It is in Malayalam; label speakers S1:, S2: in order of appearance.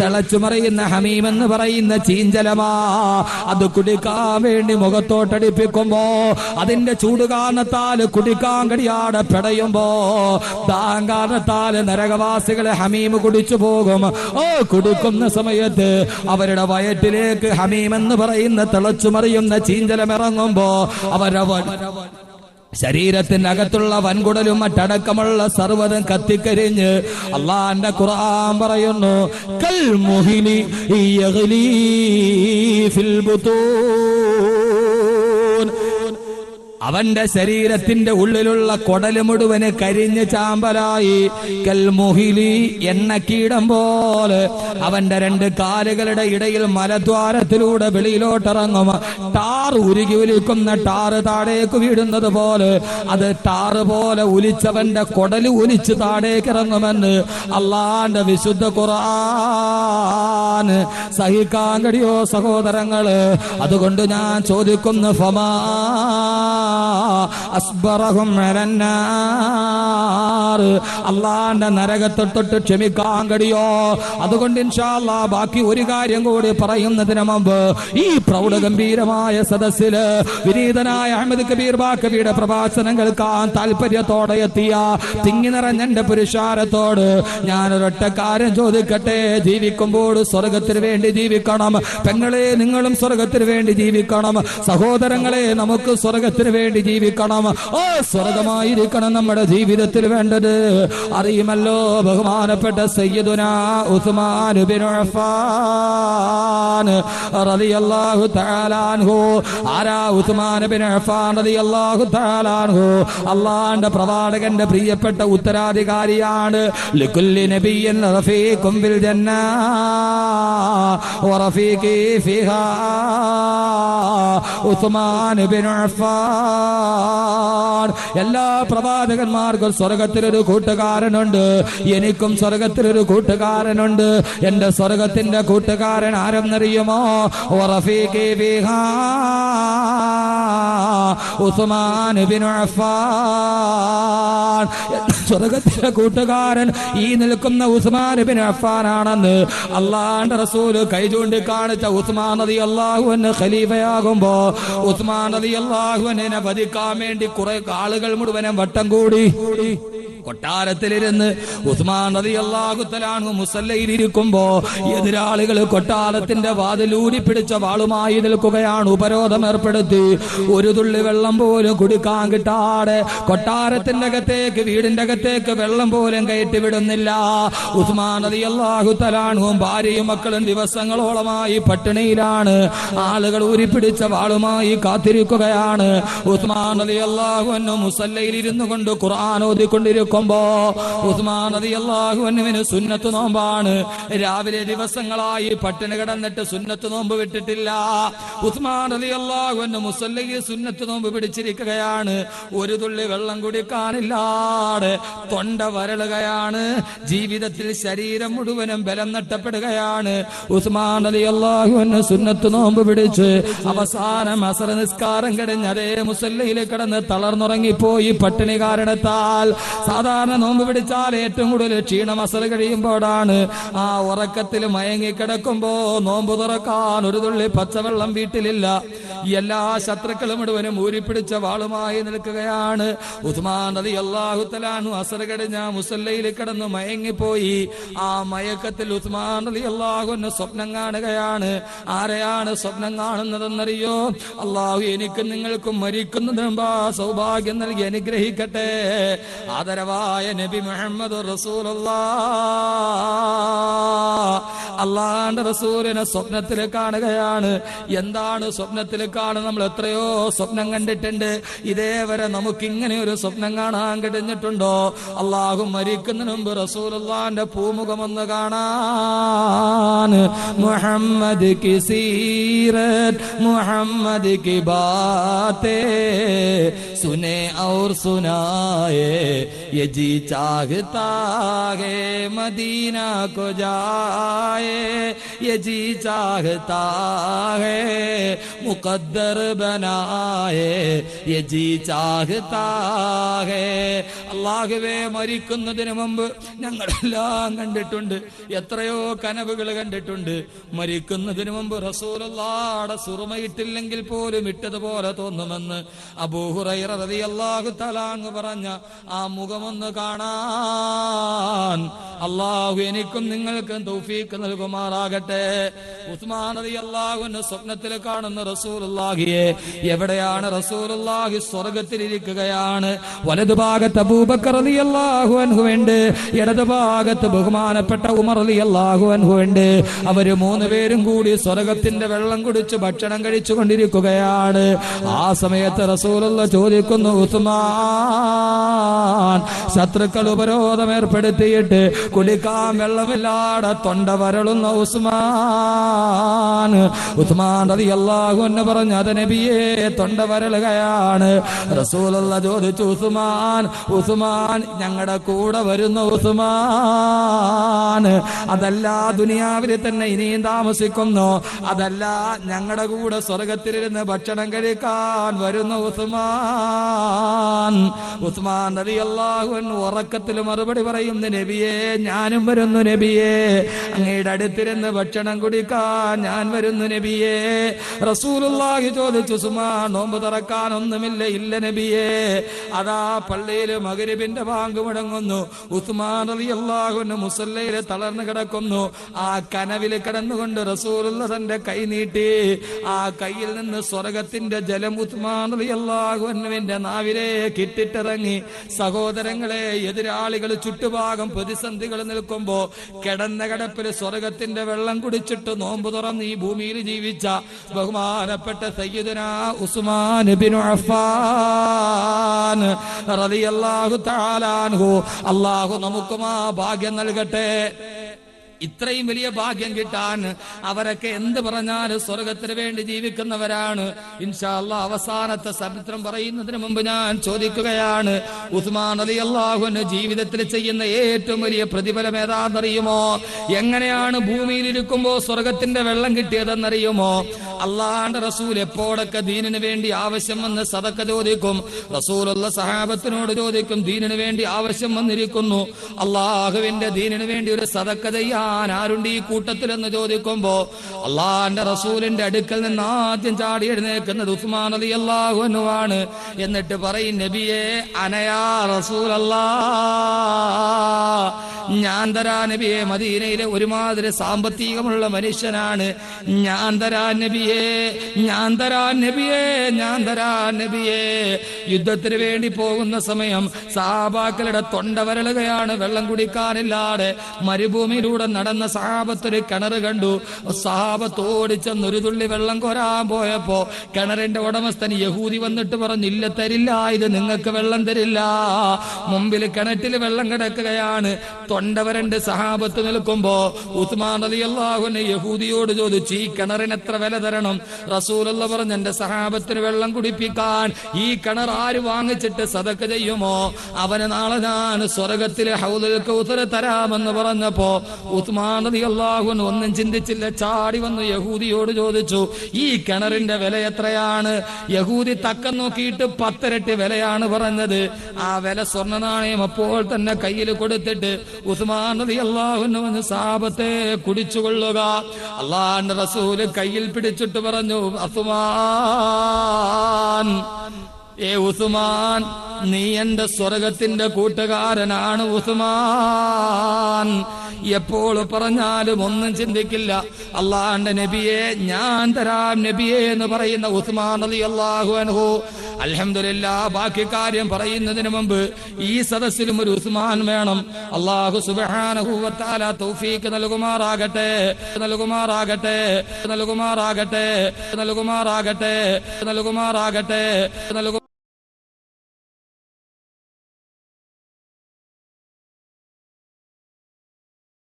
S1: തിളച്ചുമറിയുന്ന ഹമീം എന്ന് പറയുന്ന ചീഞ്ചലമാ. അത് കുടിക്കാൻ വേണ്ടി മുഖത്തോട്ടടിപ്പിക്കുമ്പോ അതിന്റെ ചൂട് കാരണത്താല് കുടിക്കാൻ കഴിയാതെ പെടയുമ്പോ ദാഹകാരണത്താല് നരകവാസികളെ ഹമീം കുടിച്ചു പോകും. കുടിക്കുന്ന സമയത്ത് അവരുടെ വയറ്റിലേക്ക് ഹമീം എന്ന് പറയുന്ന തിളച്ചുമറിയുന്ന ചീഞ്ചലം ഇറങ്ങുമ്പോ ശരീരത്തിനകത്തുള്ള വൻകുടലും മറ്റടക്കമുള്ള സർവ്വതും കത്തിക്കരിഞ്ഞ് അള്ളാന്റെ ഖുർആൻ പറയുന്നു, കൽ മുഹിലി യഗ്ലീ ഫിൽ ബുതൂൻ. അവന്റെ ശരീരത്തിന്റെ ഉള്ളിലുള്ള കൊടല് മുഴുവന് കരിഞ്ഞ് ചാമ്പലായി. കൽമുഹിലി എണ്ണക്കീടം പോലെ അവന്റെ രണ്ട് കാലുകളുടെ ഇടയിൽ മലദ്വാരത്തിലൂടെ വെളിയിലോട്ടിറങ്ങും. ടാർ ഉരുകി ഒലിക്കുന്ന ടാറ് താഴേക്ക് വീഴുന്നത് പോലെ അത് ടാറ് പോലെ ഒലിച്ചവന്റെ കൊടല് ഒലിച്ച് താഴേക്ക് ഇറങ്ങുമെന്ന് അള്ളാന്റെ വിശുദ്ധ ഖുർആൻ. സഹിക്കാൻ കഴിയോ സഹോദരങ്ങള്? അതുകൊണ്ട് ഞാൻ ചോദിക്കുന്നു, ഫമാ അസ്ബറഹും അലന്നാർ. അള്ളാന്റെ നരകത്തെ തൊട്ട് ക്ഷമിക്കാൻ കഴിയോ? അതുകൊണ്ട് ഇൻഷാ അല്ലാഹ് ബാക്കി ഒരു കാര്യം കൂടി പറയുന്നതിന് മുമ്പ് ഈ പ്രൗഢഗംഭീരമായ സദസ്സില് വിനീതനായ അഹമ്മദ് കബീർ ബാക്കവിയുടെ പ്രഭാഷണം കേൾക്കാൻ താല്പര്യത്തോടെ എത്തിയ തിങ്ങി നിറഞ്ഞ എന്റെ പുരുഷാരത്തോട് ഞാനൊരൊറ്റ കാര്യം ചോദിക്കട്ടെ. ജീവിക്കുമ്പോൾ സ്വർഗത്തിന് വേണ്ടി ജീവിക്കണം. പെങ്ങളെ, നിങ്ങളും സ്വർഗത്തിന് വേണ്ടി ജീവിക്കണം. സഹോദരങ്ങളെ, നമുക്ക് സ്വർഗത്തിന് വേണ്ടി ജീവിക്കണം. സ്വർഗമായിരിക്കണം നമ്മുടെ ജീവിതത്തിൽ വേണ്ടത്. അറിയുമല്ലോ ബഹുമാനപ്പെട്ട സയ്യിദുനാ ഉസ്മാൻ ഇബ്നു അഫ്ഫാൻ റളിയല്ലാഹു തആല അൻഹു. ആരാ ഉസ്മാൻ ഇബ്നു അഫ്ഫാൻ റളിയല്ലാഹു തആല അൻഹു? അല്ലാഹുവിന്റെ പ്രവാചകന്റെ പ്രിയപ്പെട്ട ഉത്തരാധികാരിയാണ്. ലികുല്ലി നബിയ്യിൻ റഫീഖും ബിൽ ജന്നാ വറഫീഖി ഫിഹാ ഉസ്മാൻ ഇബ്നു അഫ്ഫാൻ. എല്ലാ പ്രവാചകന്മാർക്കും സ്വർഗത്തിലൊരു കൂട്ടുകാരനുണ്ട്. എനിക്കും സ്വർഗത്തിലൊരു കൂട്ടുകാരനുണ്ട്. എന്റെ സ്വർഗത്തിന്റെ കൂട്ടുകാരൻ ആരെന്നറിയുമോ? വറഫീഖി ഫിഹാ ഉസ്മാൻ ഇബ്നു അഫ്ഫാൻ. സ്വർഗത്തിലെ കൂട്ടുകാരൻ ഈ നിൽക്കുന്ന ഉസ്മാൻ ഇബ്നു അഫ്ഫാൻ ആണെന്ന് അള്ളാഹുവിന്റെ റസൂൽ കൈ ചൂണ്ടിക്കാണിച്ച ഉസ്മാൻ റളിയല്ലാഹു അൻഹു ഖലീഫയാകുമ്പോ ഉസ്മാൻ റളിയല്ലാഹു അൻഹുവിനെ വധിക്കാൻ വേണ്ടി കുറെ ആളുകൾ മുഴുവനും വട്ടം കൂടി. കൊട്ടാരത്തിലിരുന്ന് ഉസ്മാൻ റളിയല്ലാഹു തആല അൻഹു മുസല്ലയിലിരിക്കുമ്പോ എതിരാളികൾ കൊട്ടാരത്തിന്റെ വാതിലൂരി പിടിച്ച വാളുമായി നിൽക്കുകയാണ്. ഉപരോധം ഏർപ്പെടുത്തി. ഒരു തുള്ളി വെള്ളം പോലും കുടിക്കാൻ കിട്ടാതെ കൊട്ടാരത്തിന്റെ അകത്തേക്ക്, വീടിന്റെ അകത്തേക്ക് വെള്ളം പോലും കയറ്റി വിടുന്നില്ല. ഉസ്മാൻ റളിയല്ലാഹു തആല അൻഹുവും ഭാര്യയും മക്കളും ദിവസങ്ങളോളമായി പട്ടിണിയിലാണ്. ആളുകൾ ഊരിപ്പിടിച്ച വാളുമായി കാത്തിരിക്കുകയാണ്. ഉസ്മാൻ റളിയല്ലാഹു അൻഹു മുസല്ലയിൽ ഇരുന്നു കൊണ്ട് ഖുർആൻ ഓതിക്കൊണ്ടിരിക്കും. ഉസ്മാൻ റളിയല്ലാഹു അൻഹുവിന് സുന്നത്ത് നോമ്പാണ്. രാവിലെ ദിവസങ്ങളായി പട്ടിണി കിടന്നിട്ട് സുന്നത്ത് നോമ്പ് വിട്ടിട്ടില്ല. ഉസ്മാൻ റളിയല്ലാഹു അൻഹു മുസല്ലയിൽ സുന്നത്ത് നോമ്പ് പിടിച്ചിരിക്കുകയാണ്. ഒരു തുള്ളി വെള്ളം കുടിക്കാനില്ലാതെ തൊണ്ട വരളുകയാണ്. ജീവിതത്തിൽ ശരീരം മുഴുവനും ബലം നഷ്ടപ്പെടുകയാണ്. ഉസ്മാൻ റളിയല്ലാഹു അൻഹു സുന്നത്ത് നോമ്പ് പിടിച്ച് അവസാനം അസർ നിസ്കാരം കഴിഞ്ഞ് അതേ മുസല്ലയിൽ കിടന്ന് തളർന്നുറങ്ങിപ്പോയി. പട്ടിണി കാരണത്താൽ സാധാരണ നോമ്പ് പിടിച്ചാൽ ഏറ്റവും കൂടുതൽ ക്ഷീണം അസർ കഴിയുമ്പോഴാണ്. ആ ഉറക്കത്തിൽ മയങ്ങിക്കിടക്കുമ്പോ നോമ്പ് തുറക്കാൻ ഒരു തുള്ളി പച്ചവെള്ളം വീട്ടിലില്ല. എല്ലാ ശത്രുക്കളും മുഴുവനും ഊരിപ്പിടിച്ച വാളുമായി നിൽക്കുകയാണ്. ഉസ്മാൻ റളിയല്ലാഹു തആല അൻഹു അസർ കഴിഞ്ഞ മുസല്ലയിൽ കിടന്ന് മയങ്ങിപ്പോയി. ആ മയക്കത്തിൽ ഉസ്മാൻ റളിയല്ലാഹു അൻഹു സ്വപ്നം കാണുകയാണ്. ആരെയാണ് സ്വപ്നം കാണുന്നതെന്നറിയോ? അള്ളാഹു എനിക്കും നിങ്ങൾക്കും മരിക്കുന്നതിന് മുമ്പ് സൗഭാഗ്യം നൽകി അനുഗ്രഹിക്കട്ടെ. ആദരവായ നബി മുഹമ്മദ് റസൂലുള്ളാഹ് അള്ളാഹുവിന്റെ റസൂലിനെ സ്വപ്നത്തിൽ കാണുകയാണ്. എന്താണ് സ്വപ്നത്തിൽ കാണുന്നത്? നമ്മൾ എത്രയോ സ്വപ്നം കണ്ടിട്ടുണ്ട്. ഇതേവരെ നമുക്ക് ഇങ്ങനെ ഒരു സ്വപ്നം കാണാൻ കഴിഞ്ഞിട്ടുണ്ടോ? അള്ളാഹു മരിക്കുന്നതിന് മുമ്പ് റസൂലുള്ളാഹിന്റെ പൂമുഖം ഒന്ന് കാണാൻ. മുഹമ്മദ് കി സീറത്ത് മുഹമ്മദ് കി ബാത്തേ സുനെ ഔർ സുനായേ ये जी चाहता है मदीना को जाए ये जी चाहता है मुकद्दर बनाए ये जी चाहता है അല്ലാഹുവേ മരിക്കുന്നതിന് മുമ്പ് ഞങ്ങളെല്ലാം കണ്ടിട്ടുണ്ട് എത്രയോ കനവുകൾ കണ്ടിട്ടുണ്ട് മരിക്കുന്നതിന് മുമ്പ് റസൂലുള്ളാഹിയുടെ സുറുമയിട്ടില്ലെങ്കിൽ പോലും ഇട്ടതുപോലെ തോന്നുമെന്ന് അബൂ ഹുറൈറ റളിയല്ലാഹു തആല അൻഹു പറഞ്ഞ ആ മുഖമൊന്ന് കാണാൻ അല്ലാഹു എനിക്കും നിങ്ങൾക്കും തൗഫീഖ് നൽകുമാറാകട്ടെ ഉസ്മാൻ റളിയല്ലാഹു അൻഹു സ്വപ്നത്തിൽ കാണുന്ന റസൂലുള്ളാഹിയെ എവിടെയാണ് റസൂലുള്ളാഹി സ്വർഗ്ഗത്തിലിരിക്കുകയാണ് വലതുഭാഗത്ത് അബൂബക്കർ റളിയല്ലാഹു അൻഹു ഉണ്ട് ഇടതുഭാഗത്ത് ബഹുമാനപ്പെട്ട ഉമർ റളിയല്ലാഹു അൻഹു ഉണ്ട് അവര് മൂന്നുപേരും കൂടി സ്വർഗ്ഗത്തിന്റെ വെള്ളം കുടിച്ച് ഭക്ഷണം കഴിച്ചു കൊണ്ടിരിക്കുകയാണ് ആ സമയത്ത് റസൂലുള്ളാഹി ചോദിക്കുന്നു ഉസ്മാൻ ശത്രുക്കൾ ഉപരോധം ഏർപ്പെടുത്തിയിട്ട് കുടിക്കാൻ വെള്ളമില്ലാതെ തൊണ്ട വരളുന്ന ഉസ്മാൻ റളിയല്ലാഹു അൻഹു പറഞ്ഞു അത് നബിയേ തൊണ്ട വരളുകയാണ് റസൂലുള്ളാഹി ചോദിച്ചു ഉസ്മാൻ ഞങ്ങളുടെ കൂടെ വരുന്ന ഉസ്മാൻ അതല്ല ദുനിയാവിൽ തന്നെ ഇനിയും താമസിക്കുന്നു അതല്ല ഞങ്ങളുടെ കൂടെ സ്വർഗത്തിലിരുന്ന് ഭക്ഷണം കഴിക്കാൻ വരുന്ന ഉസ്മാൻ റളിയല്ലാഹു അൻഹു ഉറക്കത്തിൽ മറുപടി പറയുന്നു നബിയേ ഞാനും വരുന്നു നബിയേ അങ്ങയുടെ അടുത്തിരുന്ന് ഭക്ഷണം കുടിക്കാൻ ഞാൻ വരുന്നു നബിയേ റസൂലുള്ളാഹി ചോദിച്ചു ഉസ്മാൻ നോമ്പ് തുറക്കാൻ ഒന്നുമില്ല ഇല്ല നബിയേ അതാ പള്ളിയിൽ മഗ്രിബിന്റെ ബാങ്ക് മുടങ്ങുന്നു ഉസ്മാൻ റളിയല്ലാഹു അൻഹു മുസല്ലയിൽ തളർന്നു കിടക്കുന്നു ആ കനവിൽ കിടന്നുകൊണ്ട് റസൂലുള്ളാഹി തന്റെ കൈ നീട്ടി ആ കയ്യിൽ നിന്ന് സ്വർഗത്തിന്റെ ജലം ഉസ്മാൻ റളിയല്ലാഹു അൻഹുവിന്റെ നാവിലേക്ക് ഇട്ടിട്ടിറങ്ങി സഹോദരങ്ങളെ എതിരാളികൾ ചുറ്റുഭാഗം പ്രതിസന്ധികൾ നിൽക്കുമ്പോ കിടന്ന കിടപ്പിൽ സ്വർഗത്തിന്റെ വെള്ളം കുടിച്ചിട്ട് നോമ്പ് തുറന്ന് ഈ ഭൂമിയിൽ ജീവിച്ച ബഹുമാനപ്പെട്ട സയ്യിദുനാ ഉസ്മാൻ ഇബ്നു അഫ്ഫാൻ റളിയല്ലാഹു തആല അൻഹു അല്ലാഹു നമുക്കും ആ ഭാഗ്യം നൽകട്ടെ ഇത്രയും വലിയ ഭാഗ്യം കിട്ടാൻ അവരൊക്കെ എന്ത് പറഞ്ഞാലും സ്വർഗത്തിന് വേണ്ടി ജീവിക്കുന്നവരാണ് ഇൻഷാ അല്ലാഹ് അവസാനത്തെ ചരിത്രം പറയുന്നതിന് മുമ്പ് ഞാൻ ചോദിക്കുകയാണ് ഉസ്മാൻ റളിയല്ലാഹു അൻഹു ജീവിതത്തിൽ ചെയ്യുന്ന ഏറ്റവും വലിയ പ്രതിഫലം ഏതാണെന്നറിയുമോ എങ്ങനെയാണ് ഭൂമിയിൽ ഇരിക്കുമ്പോൾ സ്വർഗത്തിന്റെ വെള്ളം കിട്ടിയതെന്നറിയുമോ അല്ലാഹുവിന്റെ റസൂൽ എപ്പോഴൊക്കെ ദീനിന് വേണ്ടി ആവശ്യം വന്ന് സദഖ ചോദിക്കും റസൂലുള്ള സഹാബത്തിനോട് ചോദിക്കും ദീനിന് വേണ്ടി ആവശ്യം വന്നിരിക്കുന്നു അല്ലാഹുവിന്റെ ദീനിന് വേണ്ടി ഒരു സദഖ ചെയ്യാൻ ആരുണ്ട് ഈ കൂട്ടത്തിൽ എന്ന് ചോദിക്കുമ്പോ അള്ളാന്റെ റസൂലിന്റെ അടുക്കൽ നിന്ന് ആദ്യം ചാടി എഴുന്നേൽക്കുന്നത് ഉസ്മാൻ റളിയല്ലാഹു അൻഹു ആണ് എന്നിട്ട് പറയും നബിയേ അനയാ റസൂലല്ലാഹ് ഞാൻ തരാ നബിയെ മദീനയിലെ ഒരുമാതിരി സാമ്പത്തികമുള്ള മനുഷ്യനാണ് ഞാൻ തരാ നബിയേ ഞാൻ തരാ നബിയേ ഞാൻ തരാ നബിയേ യുദ്ധത്തിന് വേണ്ടി പോകുന്ന സമയം സഹാബാക്കളുടെ തൊണ്ട വരളുകയാണ് വെള്ളം കുടിക്കാനില്ലാതെ മരുഭൂമിയിലൂടെ നടന്ന സഹാബത്തൊരു കിണർ കണ്ടു സഹാബത്ത് ഓടിച്ചെന്ന് ഒരു തുള്ളി വെള്ളം കോരാൻ പോയപ്പോ കിണറിന്റെ ഉടമസ്ഥൻ യഹൂദി വന്നിട്ട് പറഞ്ഞു ഇല്ല തരില്ല ഇത് നിങ്ങൾക്ക് വെള്ളം തരില്ല മുമ്പിൽ കിണറ്റിൽ വെള്ളം കിടക്കുകയാണ് തൊണ്ടവരണ്ട് സഹാബത്ത് നിൽക്കുമ്പോ ഉസ്മാൻ റളിയല്ലാഹു അൻഹു യഹൂദിയോട് ചോദിച്ചു ഈ കിണറിന് എത്ര വില തരണം റസൂലുള്ളാഹി പറഞ്ഞു എന്റെ സഹാബത്തിന് വെള്ളം കുടിപ്പിക്കാൻ ഈ കിണർ ആര് വാങ്ങിച്ചിട്ട് സദഖ ചെയ്യുമോ അവന് നാളെ ഞാൻ സ്വർഗത്തിലെ ഹൗദുൽ കൗസർ തരാമെന്ന് പറഞ്ഞപ്പോ ഉസ്മാൻ റളിയല്ലാഹു അൻഹു ഒന്നും ചിന്തിച്ചില്ല ചാടി വന്നു യഹൂദിയോട് ചോദിച്ചു ഈ കിണറിന്റെ വില എത്രയാണ് യഹൂദി തക്കം നോക്കിയിട്ട് 10 ഇരട്ടി വിലയാണ് പറഞ്ഞത് ആ വില സ്വർണ്ണ നാണയം അപ്പോൾ തന്നെ കയ്യിൽ കൊടുത്തിട്ട് ഉസ്മാൻ റളിയല്ലാഹു അൻഹു സഹാബത്തെ കുടിച്ചുകൊള്ളുക അല്ലാഹുവിന്റെ റസൂല് കയ്യിൽ പിടിച്ചിട്ട് പറഞ്ഞു ഉസ്മാൻ ഏ ഉസ്മാൻ നീ എന്റെ സ്വർഗത്തിന്റെ കൂട്ടുകാരനാണ് ഉസ്മാൻ എപ്പോൾ പറഞ്ഞാലും ഒന്നും ചിന്തിക്കില്ല അള്ളാഹുവിന്റെ നബിയെ ഞാൻ തരാം നബിയെ എന്ന് പറയുന്ന ഉസ്മാൻ റളിയല്ലാഹു അൻഹു അൽഹംദുലില്ലാഹ് ബാക്കി കാര്യം പറയുന്നതിന് മുമ്പ് ഈ സദസ്സിലും ഒരു ഉസ്മാൻ വേണം അല്ലാഹു സുബ്ഹാനഹു വ തആല തൗഫീഖ് നൽകുമാറാകട്ടെ നൽകുമാറാകട്ടെ നൽകുമാറാകട്ടെ നൽകുമാറാകട്ടെ നൽകുമാറാകട്ടെ നൽകുമാറാകട്ടെ